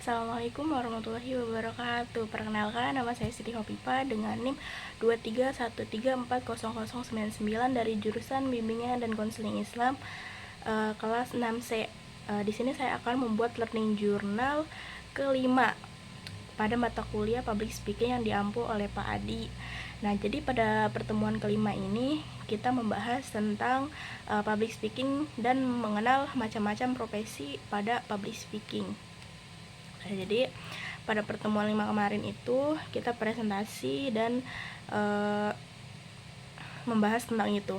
Assalamualaikum warahmatullahi wabarakatuh. Perkenalkan, nama saya Siti Hopipa dengan NIM 231340099 dari jurusan Bimbingan dan Konseling Islam kelas 6C. Di sini saya akan membuat learning journal kelima pada mata kuliah Public Speaking yang diampu oleh Pak Adi. Nah, jadi pada pertemuan kelima ini kita membahas tentang public speaking dan mengenal macam-macam profesi pada public speaking. Nah, jadi pada pertemuan 5 kemarin itu kita presentasi dan membahas tentang itu.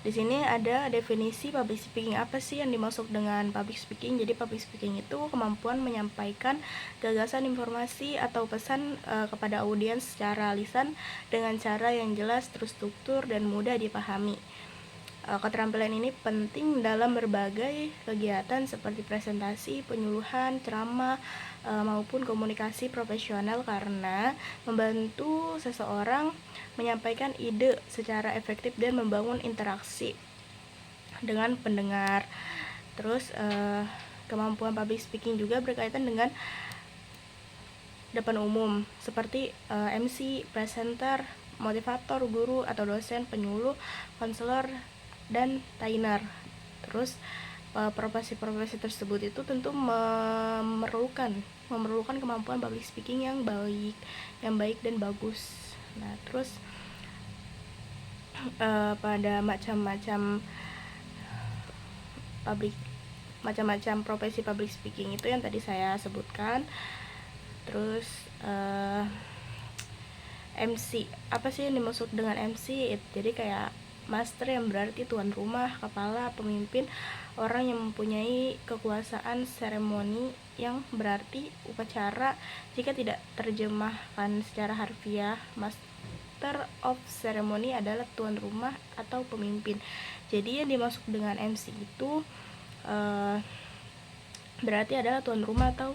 Di sini ada definisi public speaking. Apa sih yang dimaksud dengan public speaking? Jadi public speaking itu kemampuan menyampaikan gagasan, informasi atau pesan kepada audiens secara lisan dengan cara yang jelas, terstruktur dan mudah dipahami. Keterampilan ini penting dalam berbagai kegiatan seperti presentasi, penyuluhan, ceramah, maupun komunikasi profesional karena membantu seseorang menyampaikan ide secara efektif dan membangun interaksi dengan pendengar. Terus kemampuan public speaking juga berkaitan dengan depan umum seperti MC, presenter, motivator, guru atau dosen, penyuluh, konselor, dan trainer. Terus profesi-profesi tersebut itu tentu memerlukan kemampuan public speaking yang baik dan bagus. Nah, terus pada macam-macam profesi public speaking itu yang tadi saya sebutkan. Terus MC, apa sih yang dimaksud dengan MC? Jadi kayak master yang berarti tuan rumah, kepala, pemimpin, orang yang mempunyai kekuasaan seremoni yang berarti upacara. Jika tidak terjemahkan secara harfiah, master of ceremony adalah tuan rumah atau pemimpin. Jadi yang dimaksud dengan MC itu berarti adalah tuan rumah atau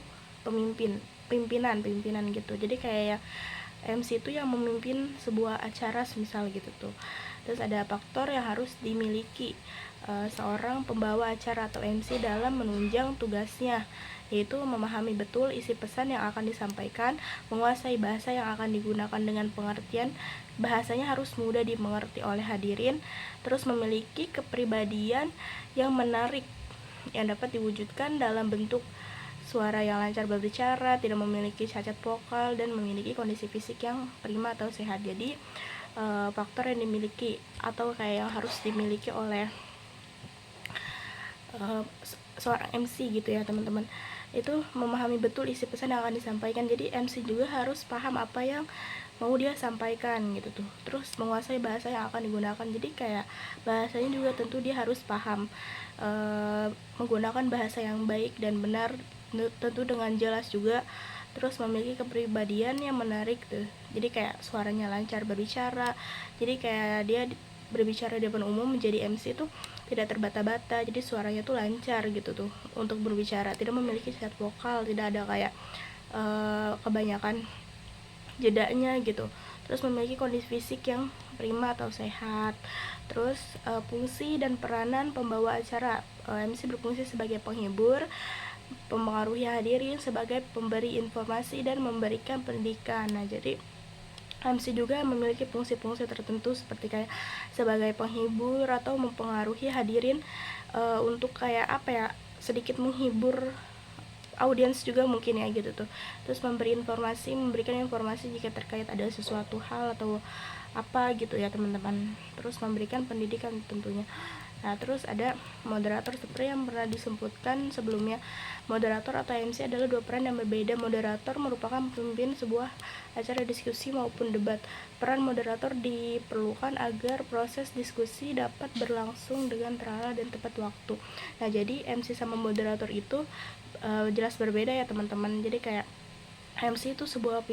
pimpinan gitu. Jadi kayak MC itu yang memimpin sebuah acara semisal gitu tuh. Terus ada faktor yang harus dimiliki seorang pembawa acara atau MC dalam menunjang tugasnya, yaitu memahami betul isi pesan yang akan disampaikan, menguasai bahasa yang akan digunakan dengan pengertian bahasanya harus mudah dimengerti oleh hadirin, terus memiliki kepribadian yang menarik yang dapat diwujudkan dalam bentuk suara yang lancar berbicara, tidak memiliki cacat vokal, dan memiliki kondisi fisik yang prima atau sehat. Jadi faktor yang dimiliki atau kayak yang harus dimiliki oleh seorang MC gitu ya teman-teman, itu memahami betul isi pesan yang akan disampaikan. Jadi MC juga harus paham apa yang mau dia sampaikan gitu tuh. Terus menguasai bahasa yang akan digunakan. Jadi kayak bahasanya juga tentu dia harus paham, menggunakan bahasa yang baik dan benar, tentu dengan jelas juga. Terus memiliki kepribadian yang menarik tuh. Jadi kayak suaranya lancar berbicara. Jadi kayak dia berbicara di depan umum menjadi MC itu tidak terbata-bata. Jadi suaranya tuh lancar gitu tuh untuk berbicara. Tidak memiliki cacat vokal, tidak ada kayak kebanyakan jedanya gitu. Terus memiliki kondisi fisik yang prima atau sehat. Terus fungsi dan peranan pembawa acara. MC berfungsi sebagai penghibur, mempengaruhi hadirin, sebagai pemberi informasi dan memberikan pendidikan. Nah, jadi MC juga memiliki fungsi-fungsi tertentu seperti kayak sebagai penghibur atau mempengaruhi hadirin untuk kayak apa ya, sedikit menghibur audiens juga mungkin ya gitu tuh. Terus memberikan informasi jika terkait ada sesuatu hal atau apa gitu ya teman-teman. Terus memberikan pendidikan tentunya. Nah, terus ada moderator seperti yang pernah disebutkan sebelumnya. Moderator atau MC adalah dua peran yang berbeda. Moderator merupakan pemimpin sebuah acara diskusi maupun debat. Peran moderator diperlukan agar proses diskusi dapat berlangsung dengan terarah dan tepat waktu. Nah, jadi MC sama moderator itu jelas berbeda ya teman-teman. Jadi kayak MC itu sebuah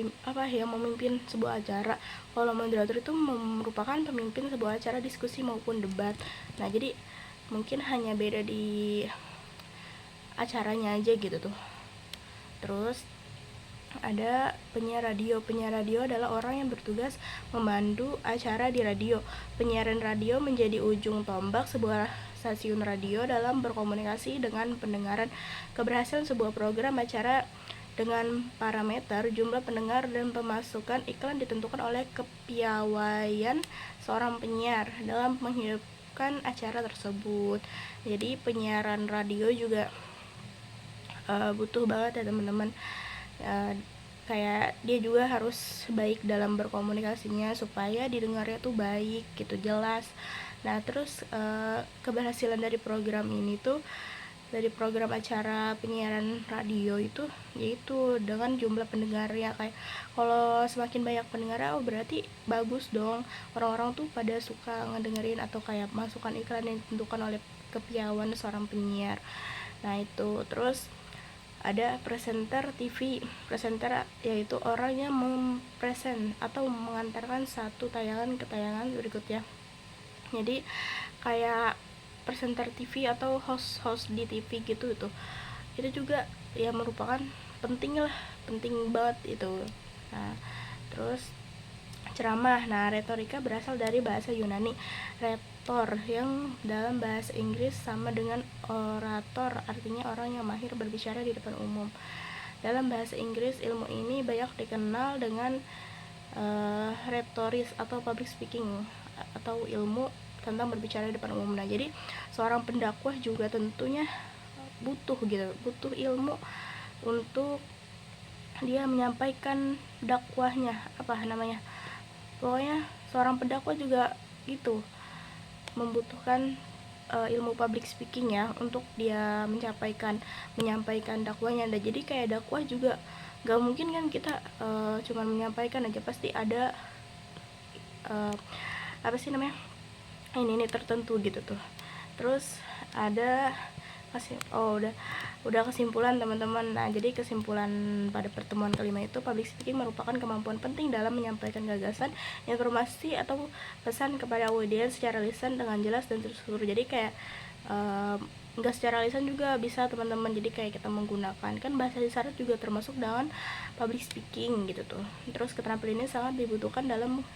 yang memimpin sebuah acara. Kalau moderator itu merupakan pemimpin sebuah acara diskusi maupun debat. Nah, jadi mungkin hanya beda di acaranya aja gitu tuh. Terus ada penyiar radio. Penyiar radio adalah orang yang bertugas memandu acara di radio. Penyiaran radio menjadi ujung tombak sebuah stasiun radio dalam berkomunikasi dengan pendengaran. Keberhasilan sebuah program acara Dengan parameter jumlah pendengar dan pemasukan iklan ditentukan oleh kepiawaian seorang penyiar dalam menghidupkan acara tersebut. Jadi penyiaran radio juga butuh banget ya teman-teman. Kayak dia juga harus baik dalam berkomunikasinya supaya didengarnya tuh baik gitu, jelas. Nah terus keberhasilan dari program ini tuh, dari program acara penyiaran radio itu, yaitu dengan jumlah pendengarnya. Kayak kalau semakin banyak pendengar, oh berarti bagus dong, orang-orang tuh pada suka ngedengerin, atau kayak masukan iklan yang ditentukan oleh kepiawaian seorang penyiar. Nah itu terus ada presenter TV. Presenter yaitu orang yang mempresent atau mengantarkan satu tayangan ke tayangan berikutnya. Jadi kayak presenter TV atau host di TV gitu itu juga ya merupakan penting banget itu. Nah terus ceramah. Nah retorika berasal dari bahasa Yunani retor, yang dalam bahasa Inggris sama dengan orator, artinya orang yang mahir berbicara di depan umum. Dalam bahasa Inggris ilmu ini banyak dikenal dengan retoris atau public speaking, atau ilmu tentang berbicara di depan umum. Nah jadi seorang pendakwah juga tentunya butuh ilmu untuk dia menyampaikan dakwahnya, pokoknya seorang pendakwah juga gitu membutuhkan ilmu public speaking ya, untuk dia menyampaikan dakwahnya. Dan jadi kayak dakwah juga gak mungkin kan kita cuma menyampaikan aja, pasti ada ini tertentu gitu tuh. Terus ada udah kesimpulan teman-teman. Nah jadi kesimpulan pada pertemuan kelima itu, public speaking merupakan kemampuan penting dalam menyampaikan gagasan, informasi atau pesan kepada audiens secara lisan dengan jelas dan terstruktur. Jadi kayak enggak secara lisan juga bisa teman-teman. Jadi kayak kita menggunakan kan bahasa isyarat juga termasuk dengan public speaking gitu tuh. Terus keterampilan ini sangat dibutuhkan dalam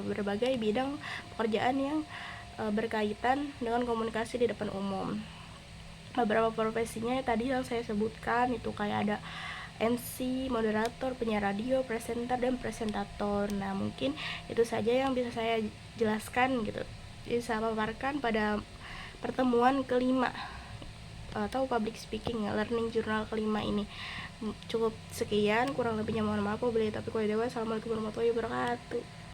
berbagai bidang pekerjaan yang berkaitan dengan komunikasi di depan umum. Beberapa profesinya tadi yang saya sebutkan itu kayak ada MC, moderator, penyiar radio, presenter, dan presentator. Nah mungkin itu saja yang bisa saya jelaskan gitu, bisa paparkan pada pertemuan kelima atau public speaking learning journal kelima ini. Cukup sekian, kurang lebihnya mohon maaf. Wassalamualaikum warahmatullahi wabarakatuh.